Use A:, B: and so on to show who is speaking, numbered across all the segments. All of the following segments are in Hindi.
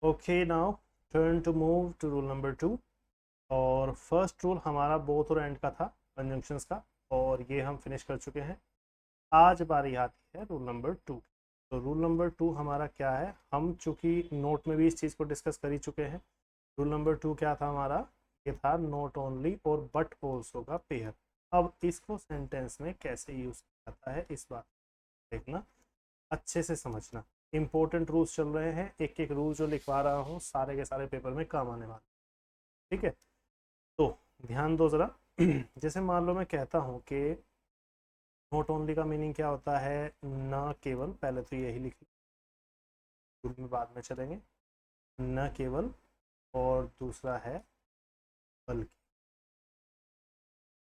A: Okay, now turn to move to rule number 2। और फर्स्ट रूल हमारा बोथ और एंड का था, कंजंक्शंस का, और ये हम फिनिश कर चुके हैं। आज बारी आती है रूल नंबर 2। तो रूल नंबर 2 हमारा क्या है, हम चूंकि नोट में भी इस चीज़ को डिस्कस कर ही चुके हैं। रूल नंबर 2 क्या था हमारा, ये था नॉट ओनली और बट ऑल्सो का पेयर। अब इसको सेंटेंस में कैसे यूज किया जाता है इस बात देखना, अच्छे से समझना। इंपॉर्टेंट रूल्स चल रहे हैं, एक एक रूल जो लिखवा रहा हूँ सारे के सारे पेपर में काम आने वाले। ठीक है, तो ध्यान दो ज़रा। जैसे मान लो मैं कहता हूँ कि नॉट ओनली का मीनिंग क्या होता है, न केवल, पहले तो यही लिख रूल में बाद में चलेंगे। न केवल, और दूसरा है बल्कि,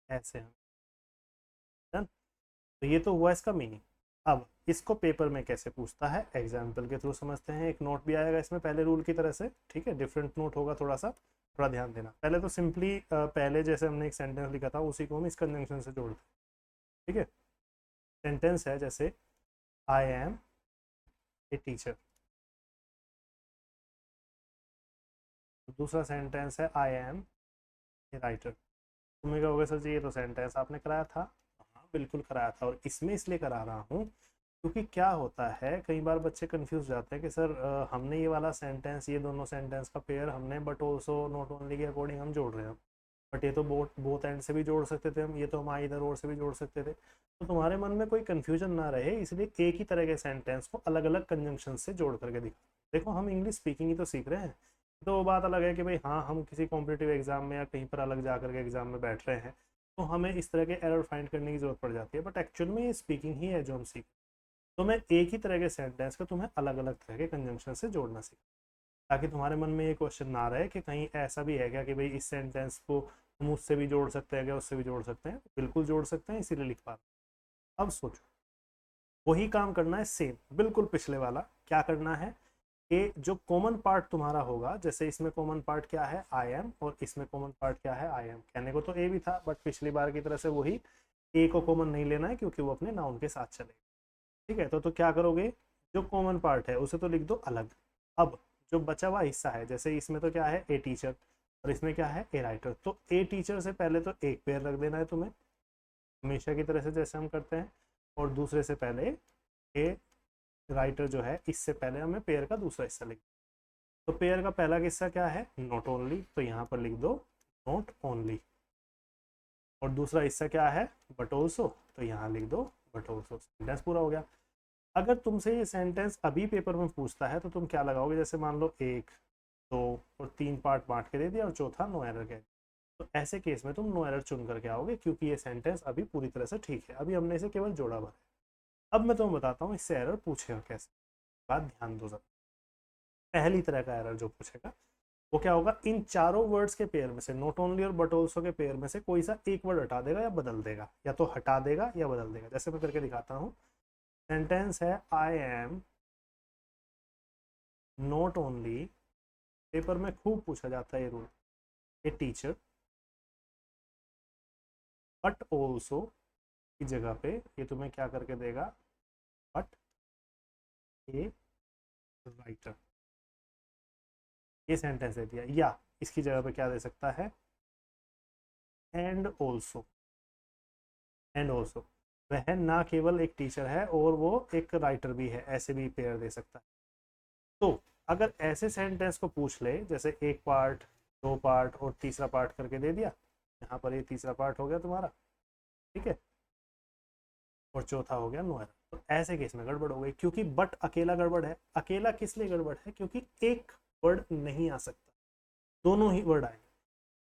A: ऐसे हम, डन। तो ये तो हुआ इसका मीनिंग। अब इसको पेपर में कैसे पूछता है, एग्जाम्पल के थ्रू समझते हैं। एक नोट भी आएगा इसमें पहले रूल की तरह से, ठीक है, डिफरेंट नोट होगा थोड़ा सा, थोड़ा ध्यान देना। पहले तो सिंपली पहले जैसे हमने एक सेंटेंस लिखा था उसी को हम इस कंजंक्शन से जोड़ते हैं। ठीक है, सेंटेंस है जैसे आई एम ए टीचर। दूसरा सेंटेंस है आई एम ए राइटर। तुम्हें कहोगे सर जी ये तो सेंटेंस आपने कराया था। हाँ बिल्कुल कराया था, और इसमें इसलिए करा रहा हूँ क्योंकि क्या होता है, कई बार बच्चे कंफ्यूज जाते हैं कि सर हमने ये वाला सेंटेंस, ये दोनों सेंटेंस का पेयर हमने बट ऑल्सो नॉट ओनली के अकॉर्डिंग हम जोड़ रहे हैं। बट ये तो बोथ बोथ एंड से भी जोड़ सकते थे हम, ये तो हम आई इधर और से भी जोड़ सकते थे। तो तुम्हारे मन में कोई कंफ्यूजन ना रहे इसलिए एक ही तरह के सेंटेंस को अलग अलग कंजंक्शन से जोड़ करके दिखा। देखो हम इंग्लिश स्पीकिंग ही तो सीख रहे हैं। तो वो बात अलग है कि भाई हाँ हम किसी कॉम्पिटिटिव एग्जाम में या कहीं पर अलग जा करके एग्जाम में बैठ रहे हैं, तो हमें इस तरह के एरर फाइंड करने की जरूरत पड़ जाती है। बट एक्चुअल में ये स्पीकिंग ही है जो हम सीख। तो मैं एक ही तरह के सेंटेंस को तुम्हें अलग अलग तरह के कंजंक्शन से जोड़ना सीख, ताकि तुम्हारे मन में ये क्वेश्चन ना रहे कि कहीं ऐसा भी है क्या कि भाई इस सेंटेंस को हम उससे भी जोड़ सकते हैं क्या, उससे भी जोड़ सकते हैं। बिल्कुल जोड़ सकते हैं, इसीलिए लिख पा रहे हैं। अब सोचो, वही काम करना है सेम, बिल्कुल पिछले वाला। क्या करना है कि जो कॉमन पार्ट तुम्हारा होगा, जैसे इसमें कॉमन पार्ट क्या है आई एम, और इसमें कॉमन पार्ट क्या है आई एम। कहने को तो ए भी था बट पिछली बार की तरह से वही ए को कॉमन नहीं लेना है क्योंकि वो अपने नाउन के साथ चलेगा। ठीक है, तो क्या करोगे, जो कॉमन पार्ट है उसे तो लिख दो अलग। अब जो बचा हुआ हिस्सा है, जैसे इसमें तो क्या है ए टीचर, और इसमें क्या है ए राइटर, तो ए टीचर से पहले तो एक पेयर रख देना है तुम्हें, हमेशा की तरह से जैसे हम करते हैं। और दूसरे से पहले ए राइटर जो है, इससे पहले हमें पेयर का दूसरा हिस्सा लिख। तो पेयर का पहला हिस्सा क्या है, नॉट ओनली, तो यहाँ पर लिख दो नॉट ओनली। और दूसरा हिस्सा क्या है, बट ऑल्सो, तो यहाँ लिख दो बट ऑल्सो। सेंटेंस पूरा हो गया। अगर तुमसे ये सेंटेंस अभी पेपर में पूछता है तो तुम क्या लगाओगे, जैसे मान लो एक, दो और तीन पार्ट बांट के दे दिया और चौथा नो एरर कह दिया, तो ऐसे केस में तुम नो एरर चुन करके आओगे क्योंकि ये सेंटेंस अभी पूरी तरह से ठीक है, अभी हमने इसे केवल जोड़ा भर है। अब मैं तुम्हें बताता हूँ इससे एरर पूछेगा कैसे। बात ध्यान दो जरा। पहली तरह का एरर जो पूछेगा वो क्या होगा, इन चारों वर्ड्स के पेयर में से, नॉट ओनली और बट ऑल्सो के पेयर में से कोई सा एक वर्ड हटा देगा या बदल देगा, या तो हटा देगा या बदल देगा। जैसे मैं करके दिखाता हूँ। सेंटेंस है I am not only, paper में खूब पूछा जाता है ये rule, a teacher, but also की जगह पे ये तुम्हें क्या करके देगा, बट ए राइटर। ये सेंटेंस दे दिया, या इसकी जगह पे क्या दे सकता है, एंड ऑल्सो। एंड ऑल्सो, वह ना केवल एक टीचर है और वो एक राइटर भी है, ऐसे भी पेयर दे सकता है। तो अगर ऐसे सेंटेंस को पूछ ले, जैसे एक पार्ट, दो पार्ट और तीसरा पार्ट करके दे दिया, यहाँ पर ये तीसरा पार्ट हो गया तुम्हारा, ठीक है, और चौथा हो गया नो एरर। तो ऐसे केस में गड़बड़ हो गई क्योंकि बट अकेला गड़बड़ है। अकेला किस लिए गड़बड़ है, क्योंकि एक वर्ड नहीं आ सकता, दोनों ही वर्ड आएंगे।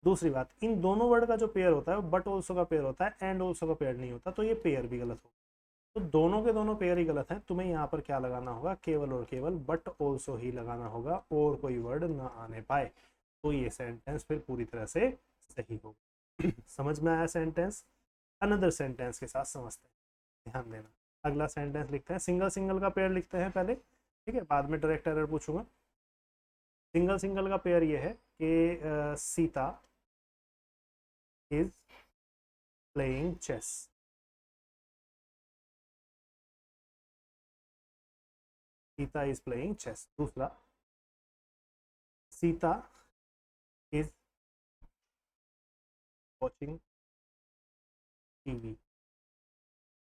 A: दूसरी बात, इन दोनों वर्ड का जो पेयर होता है बट ऑल्सो का पेयर होता है, एंड ऑल्सो का पेयर नहीं होता, तो ये पेयर भी गलत होगा। तो दोनों के दोनों पेयर ही गलत हैं। तुम्हें यहाँ पर क्या लगाना होगा, केवल और केवल बट ऑल्सो ही लगाना होगा और कोई वर्ड ना आने पाए, तो ये सेंटेंस फिर पूरी तरह से सही होगा। समझ में आया सेंटेंस। अनदर सेंटेंस के साथ समझते हैं, ध्यान देना। अगला सेंटेंस लिखते हैं, सिंगल सिंगल का पेयर लिखते हैं पहले, ठीक है, बाद में डायरेक्ट एरर पूछूंगा। सिंगल सिंगल का पेयर ये है कि Sita is playing chess. Sita is playing chess. दूसरा, सीता इज वॉचिंग टीवी।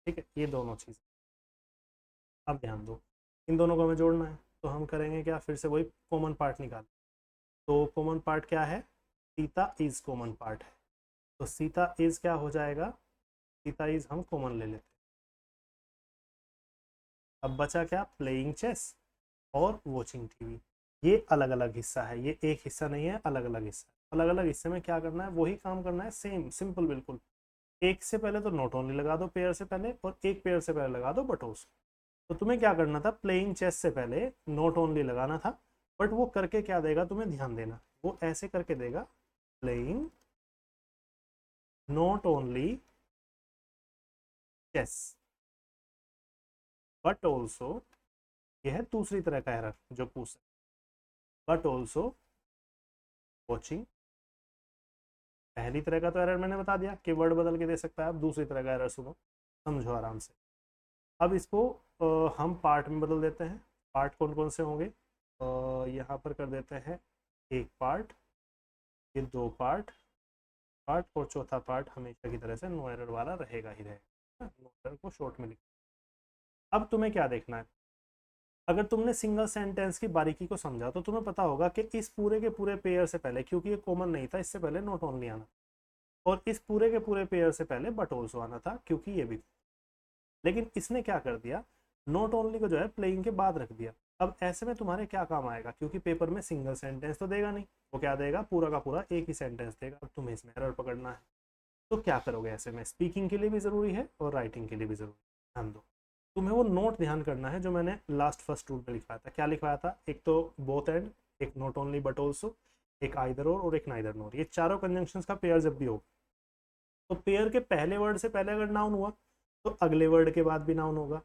A: ठीक है, ये दोनों चीज़। अब ध्यान दो, इन दोनों को हमें जोड़ना है, तो हम करेंगे क्या, फिर से वही कॉमन पार्ट निकाल। तो कॉमन पार्ट क्या है, सीता इज कॉमन पार्ट है, तो सीता इज क्या हो जाएगा, सीता इज हम कॉमन ले लेते हैं। अब बचा क्या, प्लेइंग चेस और वॉचिंग टीवी। ये अलग अलग हिस्सा है, ये एक हिस्सा नहीं है, अलग अलग हिस्सा। अलग अलग हिस्से में क्या करना है, वही काम करना है, सेम सिंपल बिल्कुल। एक से पहले तो नॉट ओनली लगा दो पेयर से पहले, और एक पेयर से पहले लगा दो बटोस। तो तुम्हें क्या करना था, प्लेइंग चेस से पहले नॉट ओनली लगाना था, बट वो करके क्या देगा तुम्हें ध्यान देना, वो ऐसे करके देगा, playing not only chess but also, यह है दूसरी तरह का एरर जो पूछ सकते, बट ऑल्सो वॉचिंग। पहली तरह का तो एरर मैंने बता दिया कि वर्ड बदल के दे सकता है, अब दूसरी तरह का एरर सुनो, समझो आराम से। अब इसको हम पार्ट में बदल देते हैं। पार्ट कौन कौन से होंगे, यहाँ पर कर देते हैं एक पार्ट, ये दो पार्ट, पार्ट और चौथा पार्ट हमेशा की तरह से नो एरर वाला रहेगा ही रहेगा, नो एरर को शॉर्ट में लिख। अब तुम्हें क्या देखना है, अगर तुमने सिंगल सेंटेंस की बारीकी को समझा तो तुम्हें पता होगा कि इस पूरे के पूरे पेयर से पहले, क्योंकि ये कॉमन नहीं था, इससे पहले नॉट ओनली आना, और इस पूरे के पूरे पेयर से पहले बट ऑल्सो आना था, क्योंकि ये भी। लेकिन इसने क्या कर दिया, नॉट ओनली को जो है प्लेइंग के बाद रख दिया। अब ऐसे में तुम्हारे क्या काम आएगा, क्योंकि पेपर में सिंगल सेंटेंस तो देगा नहीं, वो क्या देगा, पूरा का पूरा एक ही सेंटेंस देगा। अब तुम्हें इसमें एरर पकड़ना है, तो क्या करोगे ऐसे में, स्पीकिंग के लिए भी ज़रूरी है और राइटिंग के लिए भी ज़रूरी है। ध्यान दो, तुम्हें वो नोट ध्यान करना है जो मैंने लास्ट फर्स्ट रूल में लिखवाया था। क्या लिखवाया था, एक तो बोथ एंड, एक नॉट ओनली बट ऑल्सो, एक आइदर और एक नाइदर नोर। ये चारों कंजंक्शंस का पेयर जब भी हो, तो पेयर के पहले वर्ड से पहले अगर नाउन हुआ तो अगले वर्ड के बाद भी नाउन होगा।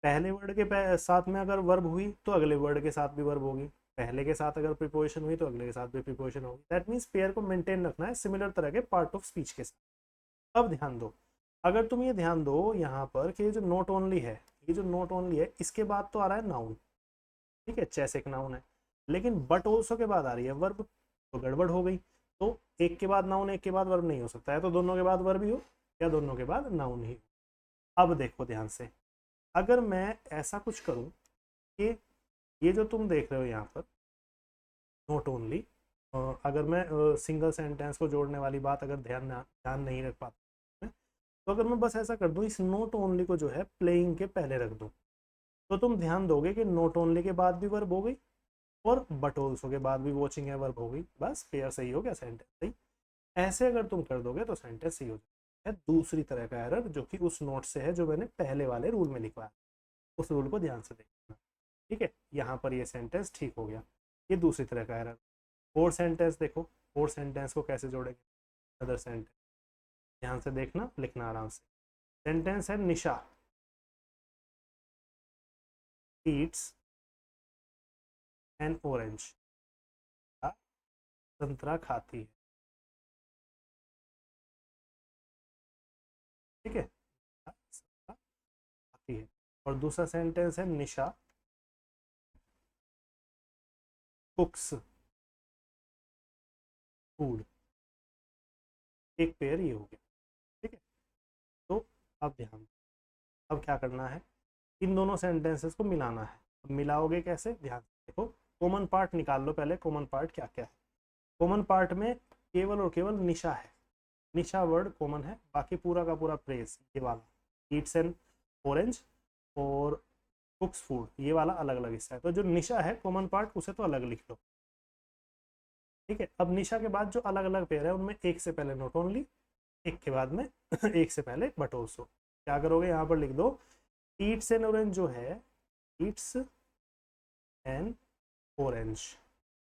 A: पहले वर्ड के साथ में अगर वर्ब हुई तो अगले वर्ड के साथ भी वर्ब होगी। पहले के साथ अगर प्रीपोजिशन हुई तो अगले के साथ भी प्रीपोजिशन होगी। दैट मीन्स पेयर को मेंटेन रखना है सिमिलर तरह के पार्ट ऑफ स्पीच के साथ। अब ध्यान दो, अगर तुम ये ध्यान दो यहाँ पर कि ये जो नॉट ओनली है, ये जो नॉट ओनली है इसके बाद तो आ रहा है नाउन, ठीक है, चेस एक नाउन है, लेकिन बट ऑल्सो के बाद आ रही है वर्ब, तो गड़बड़ हो गई। तो एक के बाद नाउन एक के बाद वर्ब नहीं हो सकता है, तो दोनों के बाद वर्ब ही हो या दोनों के बाद नाउन ही हो। अब देखो ध्यान से, अगर मैं ऐसा कुछ करूं कि ये जो तुम देख रहे हो यहाँ पर नॉट ओनली, अगर मैं सिंगल सेंटेंस को जोड़ने वाली बात अगर ध्यान नहीं रख पाता, तो अगर मैं बस ऐसा कर दूं, इस नॉट ओनली को जो है प्लेइंग के पहले रख दूं, तो तुम ध्यान दोगे कि नॉट ओनली के बाद भी वर्ब हो गई और बट ऑल्सो के बाद भी वॉचिंग है वर्ब हो गई, बस पेयर सही हो गया, सेंटेंस सही। ऐसे अगर तुम कर दोगे तो सेंटेंस सही हो जाएगा। दूसरी तरह का एरर जो कि उस नोट से है जो मैंने पहले वाले रूल में लिखवाया, उस रूल को ध्यान से देखना। ठीक है, यहाँ पर ये सेंटेंस ठीक हो गया। ये दूसरी तरह का एरर। और सेंटेंस देखो, और सेंटेंस को कैसे जोड़ेंगे, अदर सेंटेंस ध्यान से देखना, लिखना आराम से। सेंटेंस है निशा ईट्स एन ऑरेंज, संतरा खाती है। ठीक है, संतरा खाती है। और दूसरा सेंटेंस है निशा कुक्स फूड। एक पेयर ये हो गया। ठीक है, तो अब ध्यान, अब क्या करना है, इन दोनों सेंटेंसेस को मिलाना है। अब मिलाओगे कैसे, ध्यान से देखो, कॉमन पार्ट निकाल लो पहले। कॉमन पार्ट क्या क्या है, कॉमन पार्ट में केवल और केवल निशा है, निशा वर्ड कॉमन है, बाकी पूरा का पूरा प्रेस ये वाला ईट्स एन ऑरेंज और कुक्स फूड ये वाला अलग अलग हिस्सा है। तो जो निशा है कॉमन पार्ट उसे तो अलग लिख लो। ठीक है, अब निशा के बाद जो अलग अलग पेयर है उनमें एक से पहले नॉट ओनली, एक के बाद में एक से पहले बट ऑल्सो। क्या करोगे, यहाँ पर लिख दो ईट्स एन ऑरेंज जो है, ईट्स एन ऑरेंज,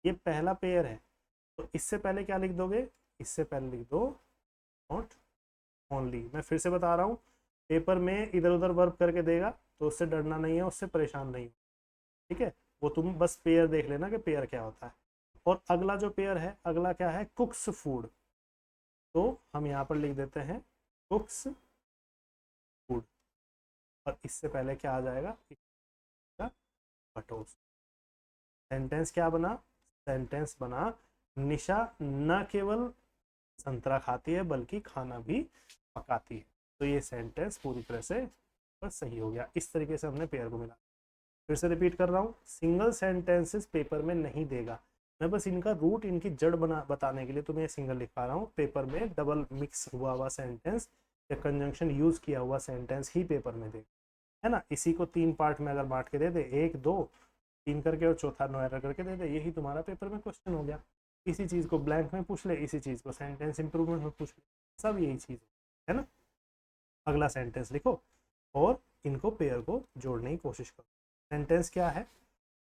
A: ये पहला पेयर है, तो इससे पहले क्या लिख दोगे, इससे पहले लिख दो नॉट ओनली। मैं फिर से बता रहा हूँ, पेपर में इधर उधर वर्ब करके देगा तो उससे डरना नहीं है, उससे परेशान नहीं। ठीक है, वो तुम बस पेयर देख लेना कि पेयर क्या होता है। और अगला जो पेयर है, अगला क्या है, कुक्स फूड, तो हम यहाँ पर लिख देते हैं कुक्स फूड, और इससे पहले क्या आ जाएगा, बटोस। सेंटेंस क्या बना, सेंटेंस बना, निशा न केवल संतरा खाती है बल्कि खाना भी पकाती है। तो ये सेंटेंस पूरी तरह से बस सही हो गया। इस तरीके से हमने पेयर को मिला। फिर से रिपीट कर रहा हूँ, सिंगल सेंटेंसेस पेपर में नहीं देगा। मैं बस इनका रूट, इनकी जड़ बना बताने के लिए तुम्हें सिंगल लिख पा रहा हूँ। पेपर में डबल मिक्स हुआ सेंटेंस या कंजंक्शन यूज किया हुआ सेंटेंस ही पेपर में देगा, है ना। इसी को 3 पार्ट में अगर बांट के दे दे, 1 2 3 करके और चौथा नो एरर करके दे दे, यही तुम्हारा पेपर में क्वेश्चन हो गया। इसी चीज को ब्लैंक में पूछ ले, इसी चीज को सेंटेंस इंप्रूवमेंट में पूछ ले, सब यही चीज है ना। अगला सेंटेंस लिखो और इनको पेयर को जोड़ने की कोशिश करो। सेंटेंस क्या है?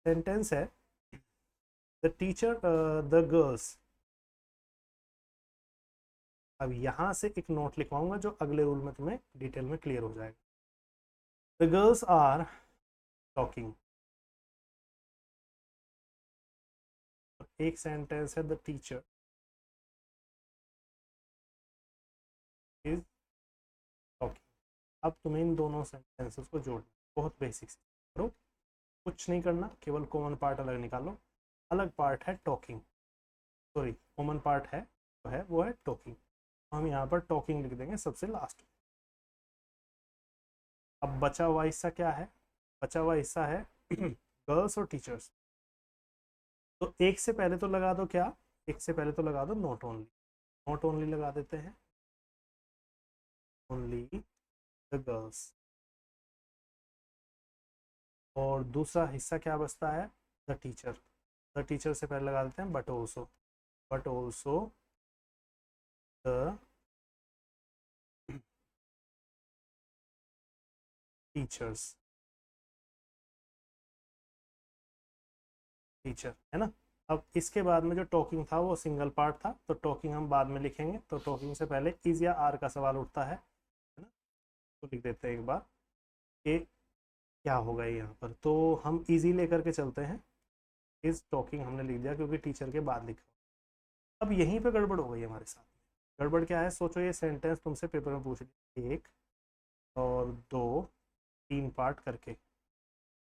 A: सेंटेंस है द टीचर द गर्ल्स। अब यहां से एक नोट लिखवाऊंगा जो अगले रूल में तुम्हें डिटेल में क्लियर हो जाएगा। The girls are talking. एक सेंटेंस है द टीचर इज टॉकिंग। अब तुम्हें इन दोनों सेंटेंसेस को जोड़ना, बहुत बेसिक से करो, कुछ नहीं करना, केवल कॉमन पार्ट अलग निकालो। अलग पार्ट है टॉकिंग, सॉरी कॉमन पार्ट है वो है टॉकिंग। हम यहाँ पर टॉकिंग लिख देंगे सबसे लास्ट। अब बचा हुआ हिस्सा क्या है? बचा हुआ हिस्सा है गर्ल्स और टीचर्स। तो एक से पहले तो लगा दो क्या, एक से पहले तो लगा दो नॉट ओनली। नॉट ओनली लगा देते हैं, ओनली द गर्ल्स। और दूसरा हिस्सा क्या बचता है? The teacher. द टीचर से पहले लगा देते हैं but also, but also the teachers, teacher, है ना। अब इसके बाद में जो टॉकिंग था वो सिंगल पार्ट था, तो टॉकिंग हम बाद में लिखेंगे। तो टॉकिंग से पहले इज या आर का सवाल उठता है ना। तो लिख देते हैं एक बार कि क्या होगा यहाँ पर। तो हम इजी लेकर के चलते हैं। इज टॉकिंग हमने लिख दिया क्योंकि टीचर के बाद लिखा। अब यहीं पे गड़बड़ हो गई हमारे साथ। गड़बड़ क्या है? सोचो ये सेंटेंस तुमसे पेपर में पूछ लिया, 1 और 2 3 पार्ट करके।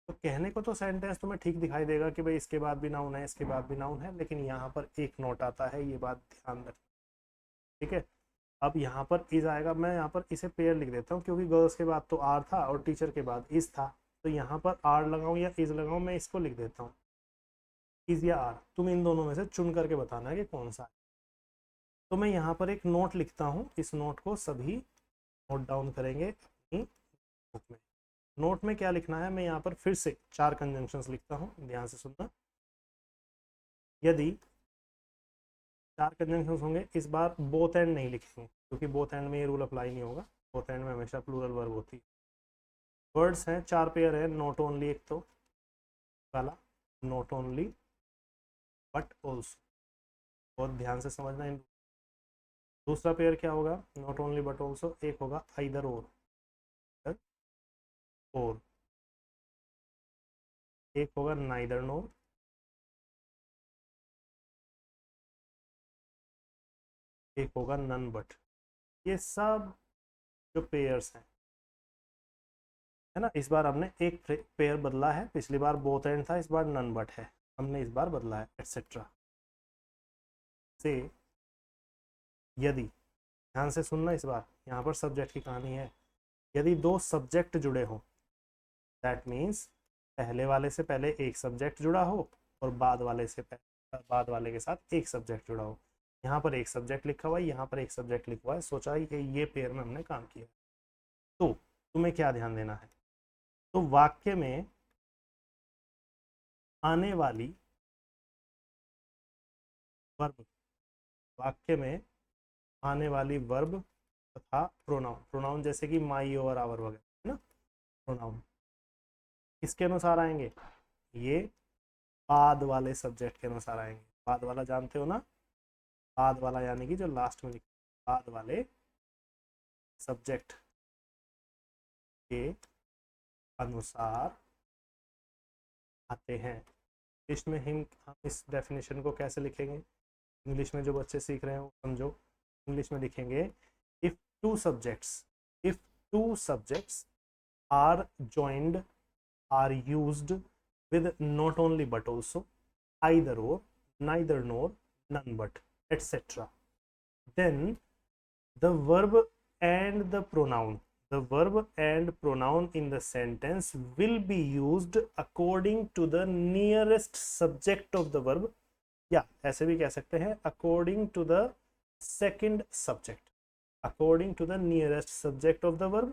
A: तो कहने को तो सेंटेंस तुम्हें ठीक दिखाई देगा कि भाई इसके बाद भी नाउन है, इसके बाद भी नाउन है, लेकिन यहाँ पर एक नोट आता है, ये बात ध्यान रख, ठीक है। अब यहाँ पर इज आएगा, मैं यहाँ पर इसे पेयर लिख देता हूँ क्योंकि गर्ल्स के बाद तो आर था और टीचर के बाद इज था। तो यहाँ पर आर लगाऊँ या इज लगाऊँ, मैं इसको लिख देता हूँ इज या आर। तुम इन दोनों में से चुन करके बताना है कि कौन सा है। तो मैं यहाँ पर एक नोट लिखता हूँ, इस नोट को सभी नोट डाउन करेंगे अपनी बुक में। नोट में क्या लिखना है? मैं यहाँ पर फिर से 4 कंजंक्शंस लिखता हूँ, ध्यान से सुनना। यदि 4 कंजंक्शंस होंगे, इस बार बोथ एंड नहीं लिखेंगे क्योंकि बोथ एंड में ये रूल अप्लाई नहीं होगा। बोथ एंड में हमेशा प्लूरल वर्ब होती है। वर्ड्स हैं 4 पेयर है, नॉट ओनली एक तो वाला, नॉट ओनली बट ऑल्सो, बहुत ध्यान से समझना। इन दूसरा पेयर क्या होगा? नॉट ओनली बट ऑल्सो, एक होगा आइदर और एक होगा नाइदर नोर, एक होगा नन बट। ये सब जो पेयर्स हैं, है ना। इस बार हमने एक पेयर बदला है, पिछली बार बोथ एंड था, इस बार नन बट है, हमने इस बार बदला है, एटसेट्रा। से यदि, ध्यान से सुनना, इस बार यहाँ पर सब्जेक्ट की कहानी है। यदि 2 सब्जेक्ट जुड़े हो, दैट मीन्स पहले वाले से पहले एक सब्जेक्ट जुड़ा हो और बाद वाले से बाद वाले के साथ एक सब्जेक्ट जुड़ा हो। यहाँ पर एक सब्जेक्ट लिखा हुआ है, यहाँ पर एक सब्जेक्ट लिखा हुआ है, सोचा कि ये पेयर में हमने काम किया। तो तुम्हें क्या ध्यान देना है? तो वाक्य में आने वाली वर्ब, वाक्य में आने वाली वर्ब तथा प्रोनाउन, प्रोनाउन जैसे कि माई और आवर वगैरह, है ना। प्रोनाउन किसके अनुसार आएंगे? ये बाद वाले सब्जेक्ट के अनुसार आएंगे। बाद वाला जानते हो ना, बाद वाला यानी कि जो लास्ट में लिखा, बाद वाले सब्जेक्ट के अनुसार आते हैं। इंग्लिश में हम इस डेफिनेशन को कैसे लिखेंगे? इंग्लिश में जो बच्चे सीख रहे हो समझो, इंग्लिश में लिखेंगे if two subjects, if two subjects are joined, are used with not only but also, either or, neither nor, none but, etc. Then the verb and the pronoun, the verb and pronoun in the sentence will be used according to the nearest subject of the verb, या ऐसे भी कह सकते हैं according to the second subject, according to the nearest subject of the verb,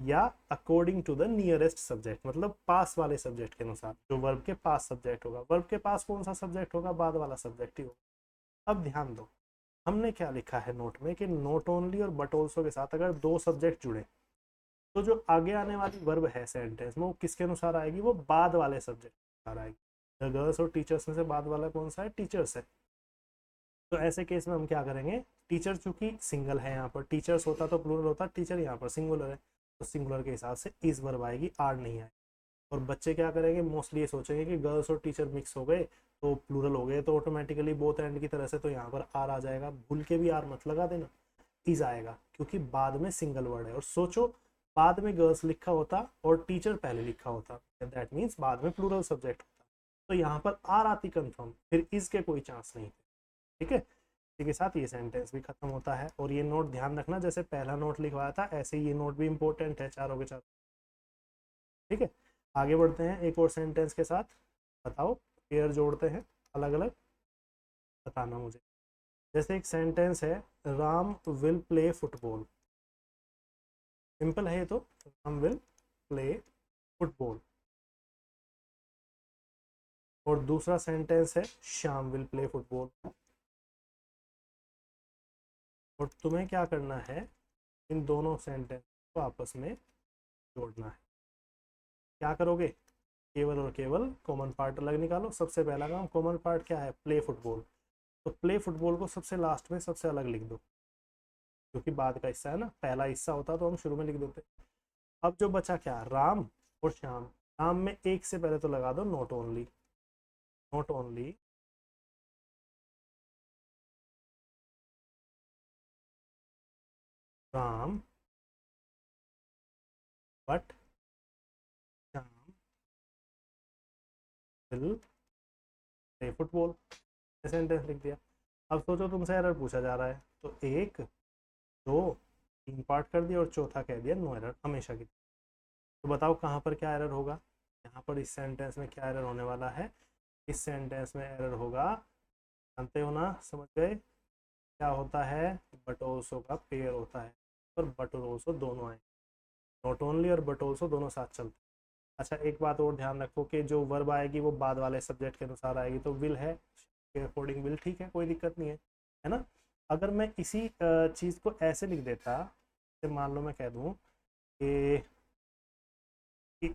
A: या according to the nearest subject, मतलब पास वाले सब्जेक्ट के अनुसार, जो वर्ब के पास सब्जेक्ट होगा। वर्ब के पास कौन सा सब्जेक्ट होगा? बाद वाला सब्जेक्ट ही होगा। अब ध्यान दो, हमने क्या लिखा है नोट में कि नॉट ओनली और बट ऑल्सो के साथ अगर दो सब्जेक्ट जुड़े तो जो आगे आने वाली वर्ब है सेंटेंस में वो किसके अनुसार आएगी? वो बाद वाले सब्जेक्ट के अनुसार आएगी। द गर्ल्स और टीचर्स में से बाद वाला कौन सा है? टीचर्स है। तो ऐसे केस में हम क्या करेंगे? टीचर चूंकि सिंगल है, यहाँ पर टीचर्स होता तो प्लूरल होता, टीचर यहाँ पर सिंगुलर है, तो सिंगुलर के हिसाब से इस वर्ब आएगी, आर नहीं आएगी। और बच्चे क्या करेंगे? मोस्टली ये सोचेंगे कि गर्ल्स और टीचर मिक्स हो गए तो प्लूरल हो गए, तो ऑटोमेटिकली बोथ एंड की तरह से तो यहाँ पर आर आ जाएगा। भूल के भी आर मत लगा देना, इज आएगा, क्योंकि बाद में सिंगल वर्ड है। और सोचो बाद में गर्ल्स लिखा होता और टीचर पहले लिखा होता, दैट मीन्स बाद में प्लूरल सब्जेक्ट होता, तो यहाँ पर आर आती कंफर्म, फिर इज के कोई चांस नहीं थे। ठीक है, इसी के साथ ये सेंटेंस भी खत्म होता है। और ये नोट ध्यान रखना, जैसे पहला नोट लिखवाया था ऐसे ये नोट भी इंपॉर्टेंट है, चारों के चारों। ठीक है, आगे बढ़ते हैं एक और सेंटेंस के साथ। बताओ, पेयर जोड़ते हैं अलग अलग, बताना मुझे। जैसे एक सेंटेंस है, Ram will play football. Simple है ये तो, राम विल प्ले फुटबॉल। और दूसरा सेंटेंस है, श्याम विल प्ले फुटबॉल। और तुम्हें क्या करना है? इन दोनों सेंटेंस को आपस में जोड़ना है। क्या करोगे? केवल और केवल कॉमन पार्ट अलग निकालो। सबसे पहला काम, कॉमन पार्ट क्या है? Play football. तो प्ले फुटबॉल को सबसे लास्ट में सबसे अलग लिख दो, क्योंकि बाद का हिस्सा है ना, पहला हिस्सा होता तो हम शुरू में लिख देते। अब जो बचा क्या? राम और श्याम। राम में एक से पहले तो लगा दो not only, not only Ram but Shyam will play football, sentence लिख दिया। अब सोचो तुमसे एरर पूछा जा रहा है, तो एक दो तीन पार्ट कर दिया और चौथा कह दिया नो एरर हमेशा की। तो बताओ कहाँ पर क्या एरर होगा? यहाँ पर इस सेंटेंस में क्या एरर होने वाला है? इस सेंटेंस में एरर होगा, जानते हो ना, समझ गए क्या होता है? बट ऑल्सो का पेयर होता है, और बट और ऑल्सो दोनों आए, नॉट ओनली और बट ऑल्सो दोनों साथ चलते हैं। अच्छा, एक बात और ध्यान रखो कि जो वर्ब आएगी वो बाद वाले सब्जेक्ट के अनुसार आएगी, तो विल है के अकॉर्डिंग विल, ठीक है, कोई दिक्कत नहीं है ना। अगर मैं इसी चीज़ को ऐसे लिख देता, तो मान लो मैं कह दूँ कि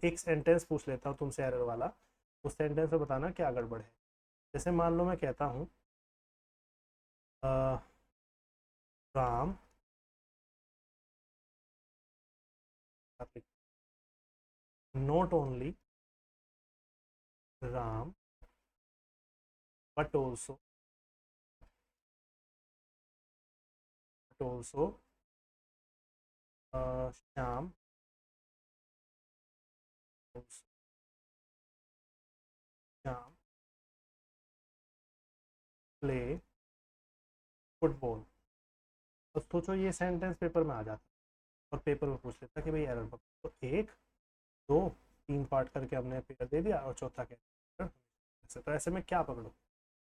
A: एक सेंटेंस पूछ लेता हूँ तुमसे एरर वाला, उस सेंटेंस में बताना क्या गड़बड़ है। जैसे मान लो मैं कहता हूँ Ram not only Ram but also Shyam Shyam play football. अब सोचो ये सेंटेंस पेपर में आ जाता और पेपर में पूछ लेता कि भाई एरर पकड़ो, तो एक दो तीन पार्ट करके हमने पेपर दे दिया और चौथा क्या ऐसे। तो ऐसे में क्या पकड़ो,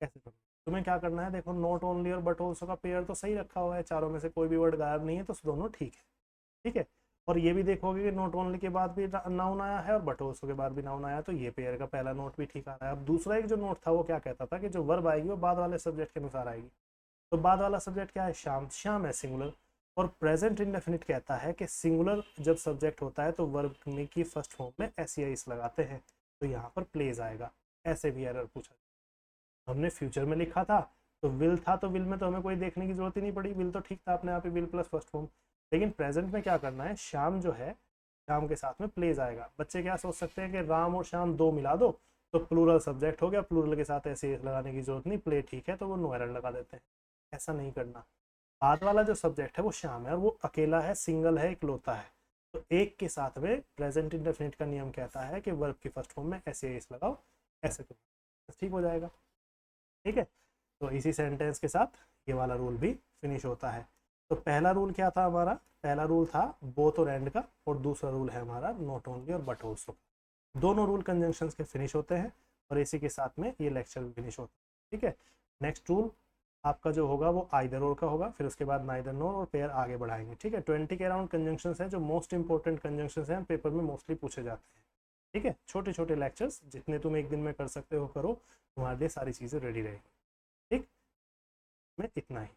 A: कैसे पकड़ो? तुम्हें क्या करना है? देखो नॉट ओनली और बट ऑल्सो का पेयर तो सही रखा हुआ है, चारों में से कोई भी वर्ड गायब नहीं है, तो दोनों ठीक है। ठीक है, और ये भी देखोगे कि नॉट ओनली के बाद भी नाउन आया है और बट ऑल्सो के बाद भी नाउन आया, तो ये पेयर का पहला नोट भी ठीक आ रहा है। अब दूसरा एक जो नोट था वो क्या कहता था कि जो वर्ब आएगी वो बाद वाले सब्जेक्ट के अनुसार आएगी, तो बाद वाला सब्जेक्ट क्या है? श्याम। श्याम है सिंगुलर, और प्रेजेंट इंडेफिनिट कहता है कि सिंगुलर जब सब्जेक्ट होता है तो वर्ब में की फर्स्ट फॉर्म में एस या इस लगाते हैं, तो यहाँ पर प्लेज आएगा। ऐसे भी एरर पूछा, हमने फ्यूचर में लिखा था तो विल था, तो विल में तो हमें कोई देखने की जरूरत ही नहीं पड़ी, विल तो ठीक था अपने आप ही, विल प्लस फर्स्ट फॉर्म। लेकिन प्रेजेंट में क्या करना है? श्याम जो है, श्याम के साथ में प्लेज आएगा। बच्चे क्या सोच सकते हैं कि राम और श्याम दो मिला दो तो प्लूरल सब्जेक्ट हो गया, प्लूरल के साथ ऐसे लगाने की जरूरत नहीं, प्ले ठीक है, तो वो नो एरर लगा देते हैं। ऐसा नहीं करना। बाद वाला जो सब्जेक्ट है वो श्याम है और वो अकेला है, सिंगल है, इकलौता है, तो एक के साथ में प्रेजेंट इंडेफिनिट का नियम कहता है कि वर्ब की फर्स्ट फॉर्म में ऐसे इस लगाओ, ऐसे तो ठीक हो जाएगा। ठीक है, तो इसी सेंटेंस के साथ ये वाला रूल भी फिनिश होता है। तो पहला रूल क्या था हमारा, पहला रूल था बोथ और एंड का, और दूसरा रूल है हमारा नॉट ओनली और बट ऑल्सो। दोनों रूल कंजंक्शंस के फिनिश होते हैं और इसी के साथ में ये लेक्चर भी फिनिश होता है। ठीक है, नेक्स्ट रूल आपका जो होगा वो आइदर और का होगा, फिर उसके बाद नाइदर नोर और पेयर आगे बढ़ाएंगे। ठीक है, 20 के अराउंड कंजंक्शंस हैं जो मोस्ट इंपॉर्टेंट कंजंक्शंस हैं, पेपर में मोस्टली पूछे जाते हैं। ठीक है, छोटे छोटे लेक्चर्स जितने तुम एक दिन में कर सकते हो करो, तुम्हारे लिए सारी चीज़ें रेडी रहेगी। ठीक, मैं इतना ही।